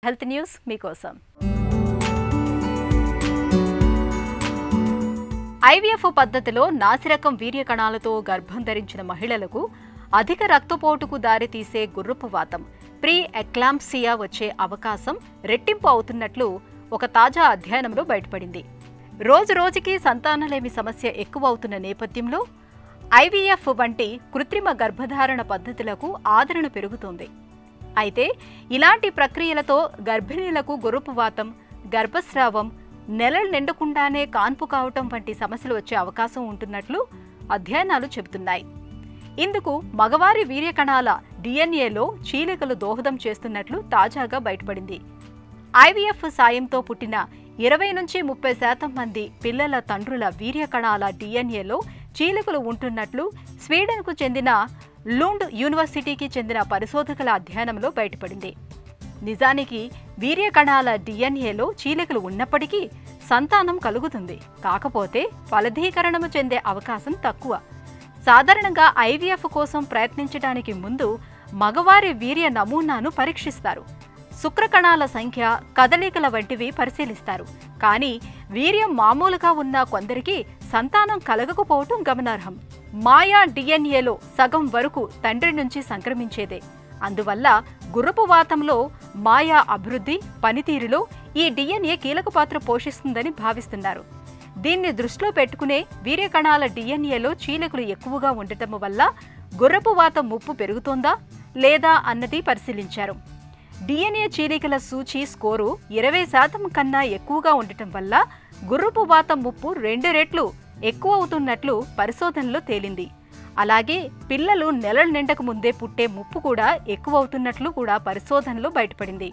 Health news మీకోసం. IVF పద్ధతిలో నాసిరకం వీర్య కణాలతో గర్భం ధరించిన మహిళలకు అధిక రక్తపోటుకు దారితీసే గుర్రపు వాతం, ప్రీ ఎక్లాంప్సియా వచ్చే అవకాశం రెట్టింపు అవుతున్నట్లు ఒక తాజా అధ్యయనంలో బయటపడింది. రోజురోజుకి సంతానలేమి సమస్య ఎక్కువ అవుతున్న నేపథ్యంలో ఐవీఎఫ్ వంటి కృత్రిమ గర్భధారణ పద్ధతులకు ఆదరణ పెరుగుతోంది. అయితే ఇలాంటి ప్రక్రియలతో గర్భిణీలకు గుర్రపువాతం, గర్భస్రావం, నెలలు నిండకుండానే కాన్పు కావటం వంటి సమస్యలు వచ్చే అవకాశం ఉంటున్నట్లు అధ్యయనాలు చెబుతున్నాయి. ఇందుకు మగవారి వీర్యకణాల డిఎన్ఏలో చీలికలు దోహదం చేస్తున్నట్లు తాజాగా బయటపడింది. ఐవీఎఫ్ సాయంతో పుట్టిన 20 నుంచి 30% మంది పిల్లల తండ్రుల వీర్యకణాల డిఎన్ఏలో చీలికలు ఉంటున్నట్లు స్వీడన్కు చెందిన లుండ్ యూనివర్సిటీకి చెందిన పరిశోధకుల అధ్యయనంలో బయటపడింది. నిజానికి వీర్యకణాల డిఎన్ఏలో చీలికలు ఉన్నప్పటికీ సంతానం కలుగుతుంది. కాకపోతే ఫలదీకరణము చెందే అవకాశం తక్కువ. సాధారణంగా ఐవీఎఫ్ కోసం ప్రయత్నించడానికి ముందు మగవారి వీర్య నమూనాను పరీక్షిస్తారు. శుక్రకణాల సంఖ్య, కదలికల వంటివి పరిశీలిస్తారు. కానీ వీర్యం మామూలుగా ఉన్న కొందరికి సంతానం కలగకపోవటం గమనార్హం. మాయా డిఎన్ఏలో సగం వరకు తండ్రి నుంచి సంక్రమించేదే. అందువల్ల గుర్రపువాతంలో మాయా అభివృద్ధి, పనితీరులో ఈ డిఎన్ఏ కీలక పాత్ర పోషిస్తుందని భావిస్తున్నారు. దీన్ని దృష్టిలో పెట్టుకునే వీర్యకణాల డిఎన్ఏలో చీలికలు ఎక్కువగా ఉండటం వల్ల గుర్రపువాతం ముప్పు పెరుగుతోందా లేదా అన్నది పరిశీలించారు. డిఎన్ఏ చీలికల సూచి స్కోరు 20% కన్నా ఎక్కువగా ఉండటం వల్ల గుర్రపువాతం ముప్పు 2 రెట్లు ఎక్కువ అవుతున్నట్లు పరిశోధనలో తేలింది. అలాగే పిల్లలు నెలలు నిండక ముందే పుట్టే ముప్పు కూడా ఎక్కువ అవుతున్నట్లు కూడా పరిశోధనలో బయటపడింది.